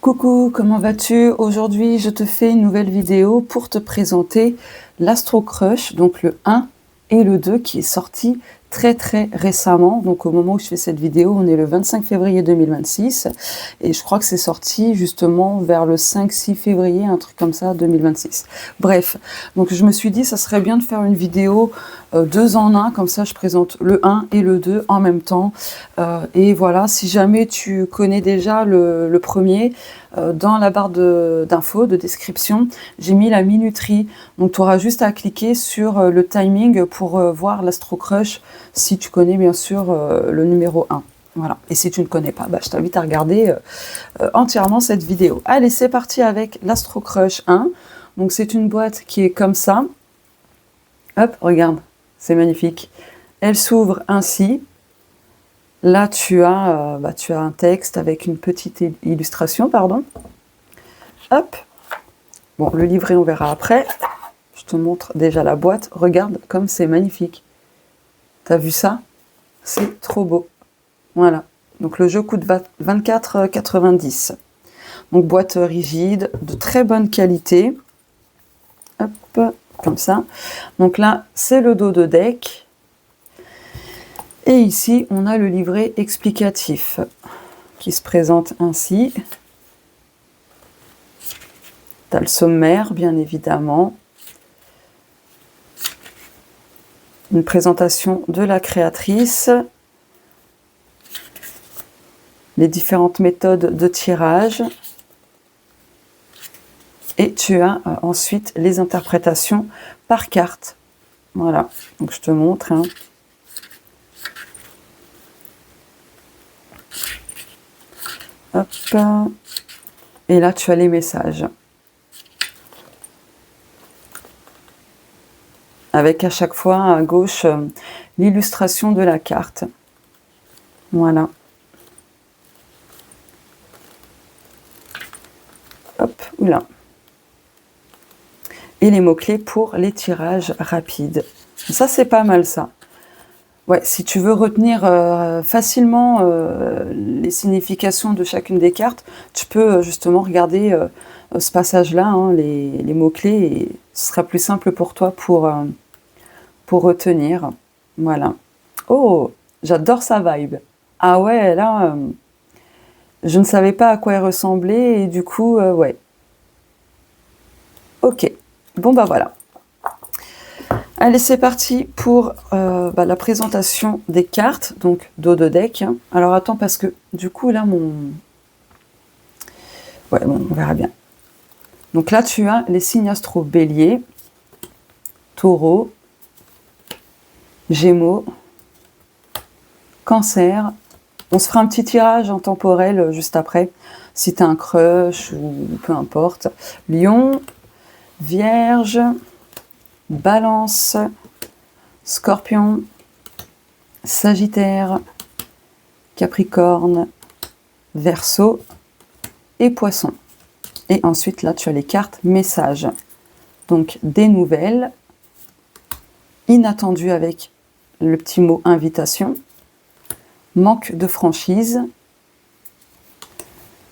Coucou, comment vas-tu? Aujourd'hui, je te fais une nouvelle vidéo pour te présenter l'Astro Crush, donc le 1 et le 2 qui est sorti très récemment. Donc au moment où je fais cette vidéo, on est le 25 février 2026 et je crois que c'est sorti justement vers le 5-6 février, un truc comme ça, 2026. Bref, donc je me suis dit ça serait bien de faire une vidéo 2 en 1, comme ça je présente le 1 et le 2 en même temps. Et voilà, si jamais tu connais déjà le premier, dans la barre d'infos, de description, j'ai mis la minuterie. Donc tu auras juste à cliquer sur le timing pour voir l'Astro Crush, si tu connais bien sûr le numéro 1. Voilà. Et si tu ne connais pas, je t'invite à regarder entièrement cette vidéo. Allez, c'est parti avec l'Astro Crush 1. Donc c'est une boîte qui est comme ça. Hop, regarde, c'est magnifique. Elle s'ouvre ainsi. Là, tu as un texte avec une petite illustration, pardon. Hop. Bon, le livret, on verra après. Je te montre déjà la boîte. Regarde comme c'est magnifique. T'as vu ça? C'est trop beau. Voilà. Donc, le jeu coûte 24,90 €. Donc, boîte rigide, de très bonne qualité. Hop, comme ça. Donc là, c'est le dos de deck. Et ici, on a le livret explicatif qui se présente ainsi. Tu as le sommaire, bien évidemment. Une présentation de la créatrice. Les différentes méthodes de tirage. Et tu as ensuite les interprétations par carte. Voilà, donc je te montre. Hop. Et là, tu as les messages. Avec à chaque fois à gauche l'illustration de la carte. Voilà. Hop, oula. Et les mots-clés pour les tirages rapides. Ça, c'est pas mal, ça. Ouais, si tu veux retenir facilement les significations de chacune des cartes, tu peux justement regarder ce passage-là, les mots-clés, et ce sera plus simple pour toi pour retenir. Voilà. Oh, j'adore sa vibe. Ah ouais, là, je ne savais pas à quoi elle ressemblait, et du coup, ouais. Ok, bon voilà. Allez, c'est parti pour la présentation des cartes, donc dos de deck. Alors attends, parce que du coup là ouais, bon, on verra bien. Donc là tu as les signes astro: Bélier, Taureau, Gémeaux, Cancer. On se fera un petit tirage en temporel juste après, si tu as un crush ou peu importe. Lion, Vierge, Balance, Scorpion, Sagittaire, Capricorne, Verseau et Poisson. Et ensuite, là, tu as les cartes messages. Donc, des nouvelles, inattendues avec le petit mot invitation, manque de franchise,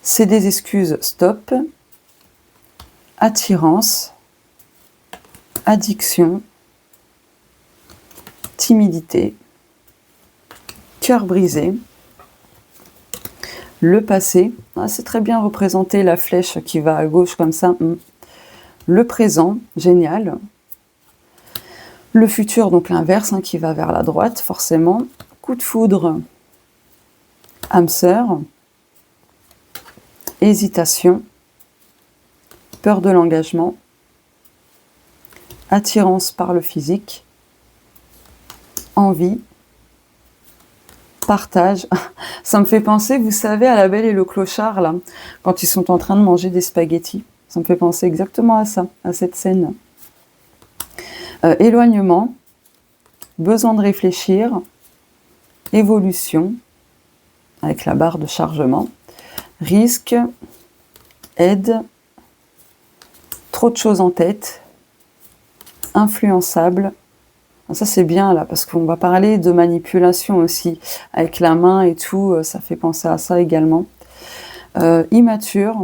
c'est des excuses, stop, attirance, addiction, timidité, cœur brisé, le passé, c'est très bien représenté, la flèche qui va à gauche comme ça, le présent, génial, le futur, donc l'inverse, qui va vers la droite, forcément, coup de foudre, âme sœur, hésitation, peur de l'engagement, attirance par le physique, envie, partage. Ça me fait penser, vous savez, à La Belle et le Clochard, là, quand ils sont en train de manger des spaghettis. Ça me fait penser exactement à ça, à cette scène. Éloignement, besoin de réfléchir, évolution, avec la barre de chargement, risque, aide, trop de choses en tête, influençable. Ça c'est bien là, parce qu'on va parler de manipulation aussi, avec la main et tout, ça fait penser à ça également. immature.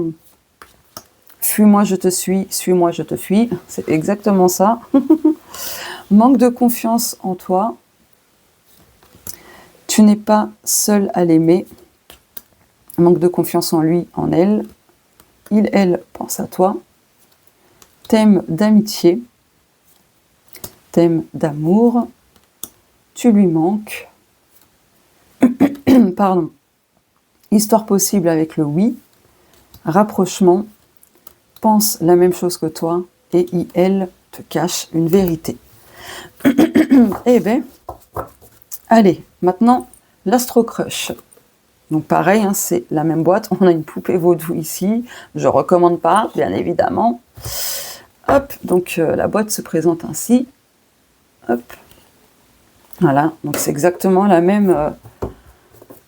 Fuis-moi, je te suis, suis-moi, je te fuis. C'est exactement ça. Manque de confiance en toi. Tu n'es pas seul à l'aimer. Manque de confiance en lui, en elle. Il, elle, pense à toi. Thème d'amitié. Thème d'amour. Tu lui manques. Pardon. Histoire possible avec le oui. Rapprochement. Pense la même chose que toi. Et il, elle, te cache une vérité. Eh bien, allez, maintenant, l'Astro Crush. Donc pareil, hein, c'est la même boîte. On a une poupée vaudou ici. Je recommande pas, bien évidemment. Hop, donc la boîte se présente ainsi. Hop. Voilà, donc c'est exactement la même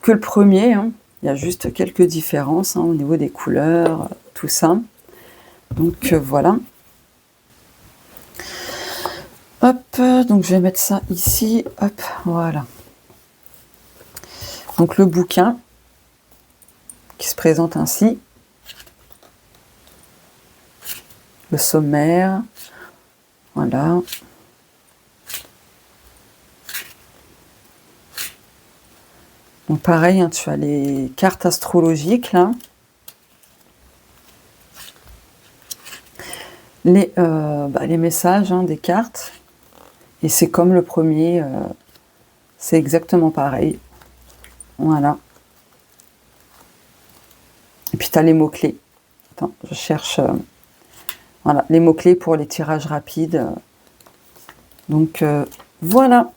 que le premier. Hein. Il y a juste quelques différences hein, au niveau des couleurs, tout ça. Donc voilà. Hop, donc je vais mettre ça ici. Hop, voilà. Donc le bouquin qui se présente ainsi. Le sommaire. Voilà. Donc pareil, hein, tu as les cartes astrologiques là. Les messages hein, des cartes. Et c'est comme le premier, c'est exactement pareil. Voilà. Et puis tu as les mots-clés. Attends, je cherche voilà, les mots-clés pour les tirages rapides. Donc voilà.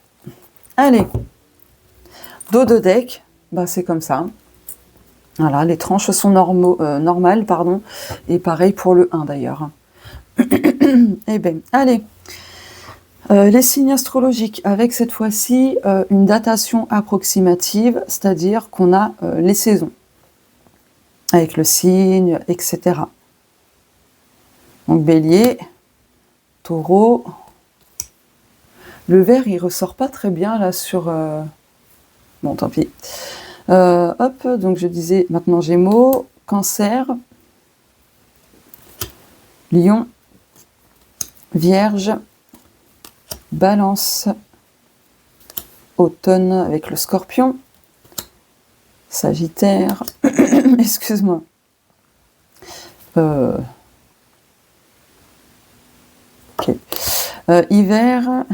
Allez. Dos de deck, bah, c'est comme ça. Voilà, les tranches sont normales, pardon. Et pareil pour le 1 d'ailleurs. Eh bien, allez. Les signes astrologiques, avec cette fois-ci une datation approximative, c'est-à-dire qu'on a les saisons, avec le signe, etc. Donc Bélier, Taureau. Le vert, il ressort pas très bien là sur... Bon, tant pis. Hop, donc je disais maintenant Gémeaux, Cancer, Lion, Vierge, Balance, Automne avec le Scorpion, Sagittaire, excuse-moi, ok, Hiver,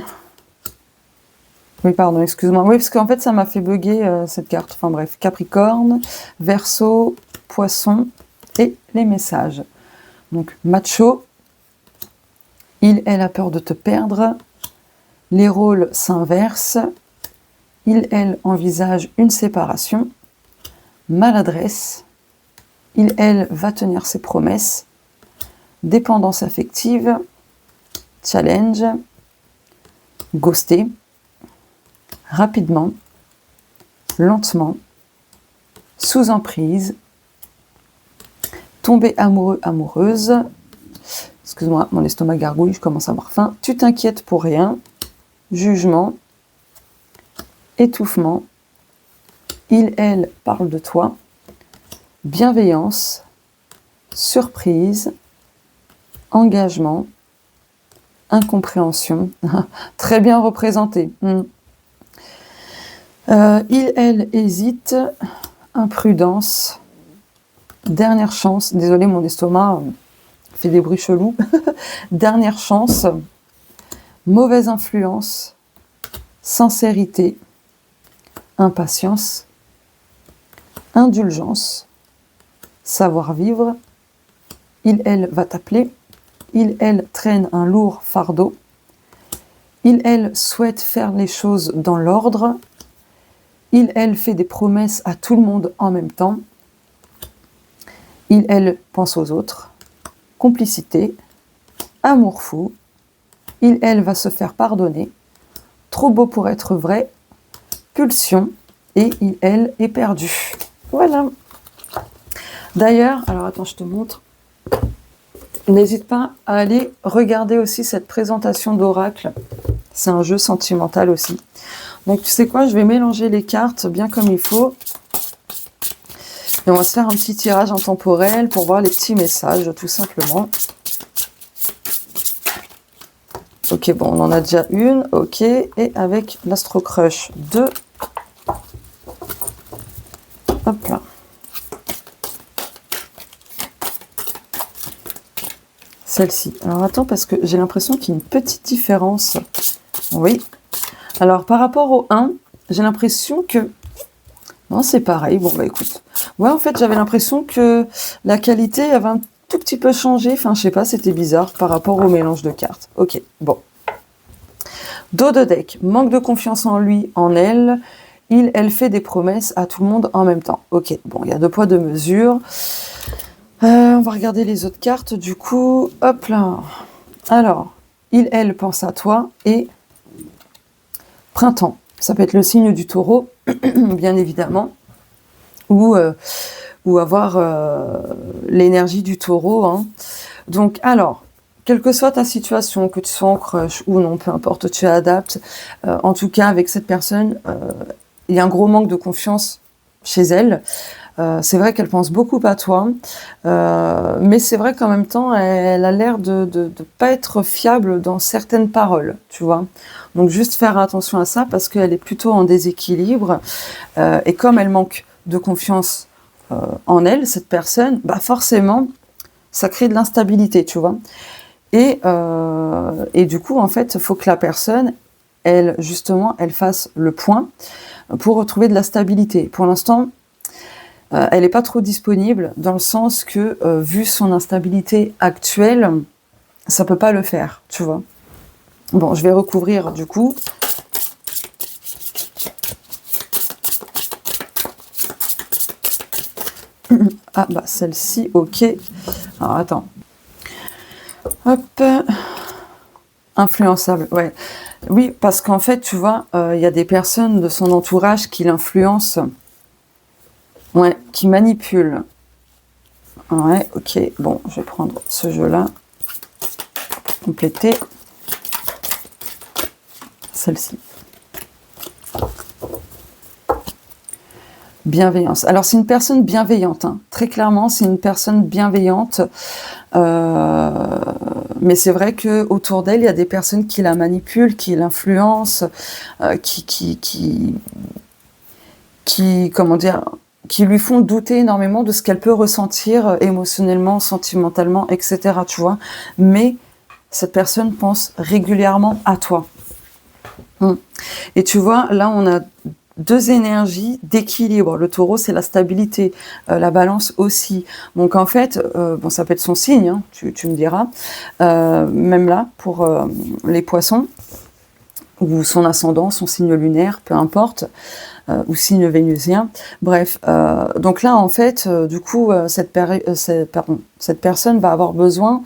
oui pardon, excuse-moi, oui parce qu'en fait ça m'a fait bugger cette carte, enfin bref, Capricorne, Verseau, Poisson et les messages. Donc macho, il, elle a peur de te perdre. Les rôles s'inversent. Il, elle envisage une séparation. Maladresse. Il, elle va tenir ses promesses. Dépendance affective. Challenge. Ghosté. Rapidement. Lentement. Sous emprise. Tomber amoureux, amoureuse. Excuse-moi, mon estomac gargouille, je commence à avoir faim. Tu t'inquiètes pour rien. Jugement. Étouffement. Il, elle parle de toi. Bienveillance. Surprise. Engagement. Incompréhension. Très bien représenté. Il, elle hésite. Imprudence. Dernière chance. Désolé, mon estomac fait des bruits chelous. Dernière chance. Mauvaise influence. Sincérité. Impatience. Indulgence. Savoir-vivre. Il, elle va t'appeler. Il, elle traîne un lourd fardeau. Il, elle souhaite faire les choses dans l'ordre. Il, elle fait des promesses à tout le monde en même temps. Il, elle pense aux autres. Complicité. Amour fou. Il, elle va se faire pardonner. Trop beau pour être vrai. Pulsion. Et il, elle est perdu. Voilà. D'ailleurs, alors attends, je te montre. N'hésite pas à aller regarder aussi cette présentation d'oracle. C'est un jeu sentimental aussi. Donc tu sais quoi, je vais mélanger les cartes bien comme il faut. Et on va se faire un petit tirage intemporel pour voir les petits messages, tout simplement. Ok, bon, on en a déjà une. Ok, et avec l'Astro Crush 2. Hop là. Celle-ci. Alors attends, parce que j'ai l'impression qu'il y a une petite différence. Oui. Alors par rapport au 1, j'ai l'impression que... Non, c'est pareil. Bon, bah écoute. Ouais, en fait, j'avais l'impression que la qualité avait un tout petit peu changé. Enfin, je sais pas, c'était bizarre par rapport au mélange de cartes. Ok, bon. Dos de deck. Manque de confiance en lui, en elle. Elle fait des promesses à tout le monde en même temps. Ok, bon, il y a 2 poids, 2 mesures. On va regarder les autres cartes, du coup. Hop là. Alors, elle pense à toi et printemps. Ça peut être le signe du taureau, bien évidemment. Ou avoir l'énergie du taureau. Hein. Donc, alors, quelle que soit ta situation, que tu sois en crush ou non, peu importe, tu adaptes. En tout cas, avec cette personne, il y a un gros manque de confiance chez elle. C'est vrai qu'elle pense beaucoup à toi, mais c'est vrai qu'en même temps, elle a l'air de pas être fiable dans certaines paroles, tu vois. Donc juste faire attention à ça parce qu'elle est plutôt en déséquilibre, et comme elle manque de confiance en elle, cette personne, bah forcément, ça crée de l'instabilité, tu vois. Et du coup, en fait, il faut que la personne, elle, justement, elle fasse le point pour retrouver de la stabilité. Pour l'instant, elle n'est pas trop disponible, dans le sens que, vu son instabilité actuelle, ça peut pas le faire, tu vois. Bon, je vais recouvrir, du coup. Ah, bah, celle-ci, ok. Alors, attends. Hop. Influençable, ouais. Oui, parce qu'en fait, tu vois, il y a des personnes de son entourage qui l'influencent. Ouais, qui manipulent. Ouais, ok. Bon, je vais prendre ce jeu-là pour compléter. Celle-ci. Bienveillance. Alors, c'est une personne bienveillante. Hein. Très clairement, c'est une personne bienveillante. Mais c'est vrai que autour d'elle, il y a des personnes qui la manipulent, qui l'influencent, comment dire, qui lui font douter énormément de ce qu'elle peut ressentir émotionnellement, sentimentalement, etc. Tu vois. Mais cette personne pense régulièrement à toi. Et tu vois, là, on a 2 énergies d'équilibre. Le taureau, c'est la stabilité, la balance aussi. Donc en fait, bon, ça peut être son signe, hein, tu me diras. Même là, pour les poissons, ou son ascendant, son signe lunaire, peu importe, ou signe vénusien. Bref, donc là, en fait, du coup, cette personne va avoir besoin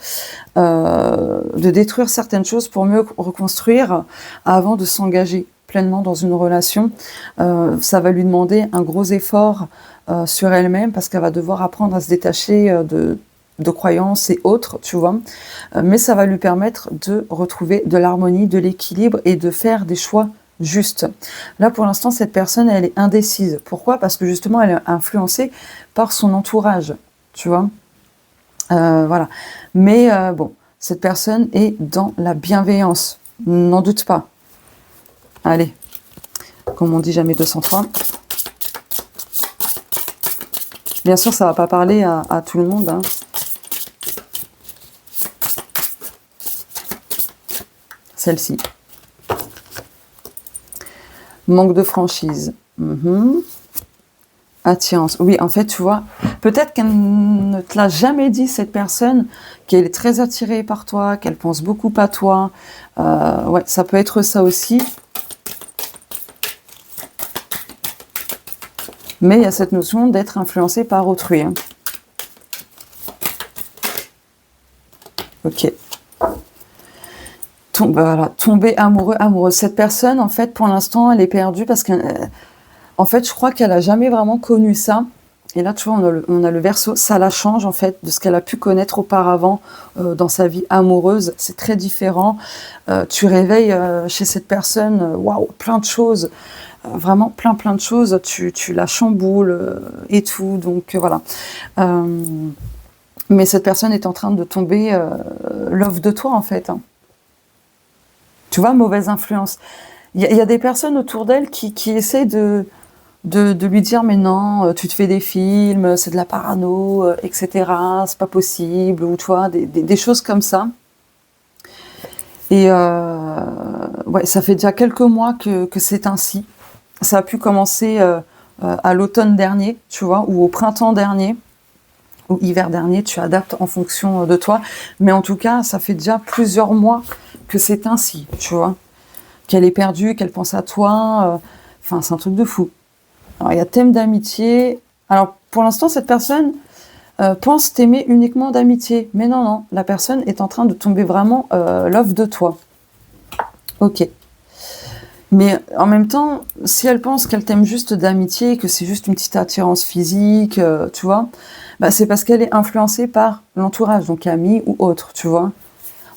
de détruire certaines choses pour mieux reconstruire avant de s'engager pleinement dans une relation. Ça va lui demander un gros effort sur elle-même parce qu'elle va devoir apprendre à se détacher de croyances et autres, tu vois. Mais ça va lui permettre de retrouver de l'harmonie, de l'équilibre et de faire des choix justes. Là, pour l'instant, cette personne, elle est indécise. Pourquoi ? Parce que justement, elle est influencée par son entourage, tu vois. Voilà. Mais bon, cette personne est dans la bienveillance. N'en doute pas. Allez, comme on dit, jamais 203. Bien sûr, ça ne va pas parler à tout le monde. Hein. Celle-ci. Manque de franchise. Attirance. Oui, en fait, tu vois, peut-être qu'elle ne te l'a jamais dit, cette personne, qu'elle est très attirée par toi, qu'elle pense beaucoup à toi. Ouais, ça peut être ça aussi. Mais il y a cette notion d'être influencé par autrui. Hein. Ok. Voilà, tomber amoureux, amoureuse. Cette personne, en fait, pour l'instant, elle est perdue parce que, en fait, je crois qu'elle n'a jamais vraiment connu ça. Et là, tu vois, on a le Verseau, ça la change, en fait, de ce qu'elle a pu connaître auparavant dans sa vie amoureuse. C'est très différent. Tu réveilles chez cette personne, waouh, plein de choses. vraiment plein de choses, tu la chamboules et tout, donc voilà. Mais cette personne est en train de tomber love de toi, en fait, hein. Tu vois, mauvaise influence. Il y a des personnes autour d'elle qui essaient de lui dire: «Mais non, tu te fais des films, c'est de la parano, et cetera, c'est pas possible», ou tu vois, des choses comme ça. Et ouais, ça fait déjà quelques mois que c'est ainsi. Ça a pu commencer à l'automne dernier, tu vois, ou au printemps dernier, ou hiver dernier, tu adaptes en fonction de toi. Mais en tout cas, ça fait déjà plusieurs mois que c'est ainsi, tu vois. Qu'elle est perdue, qu'elle pense à toi. Enfin, c'est un truc de fou. Alors, il y a thème d'amitié. Alors, pour l'instant, cette personne pense t'aimer uniquement d'amitié. Mais non, non, la personne est en train de tomber vraiment love de toi. Ok. Mais en même temps, si elle pense qu'elle t'aime juste d'amitié, que c'est juste une petite attirance physique, tu vois, bah, c'est parce qu'elle est influencée par l'entourage, donc amis ou autres, tu vois.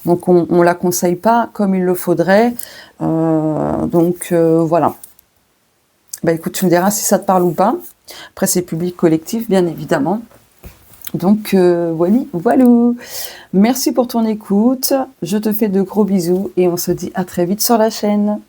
Donc on la conseille pas comme il le faudrait. Donc voilà. Bah écoute, tu me diras si ça te parle ou pas. Après, c'est public collectif, bien évidemment. Donc voilà. Merci pour ton écoute. Je te fais de gros bisous et on se dit à très vite sur la chaîne.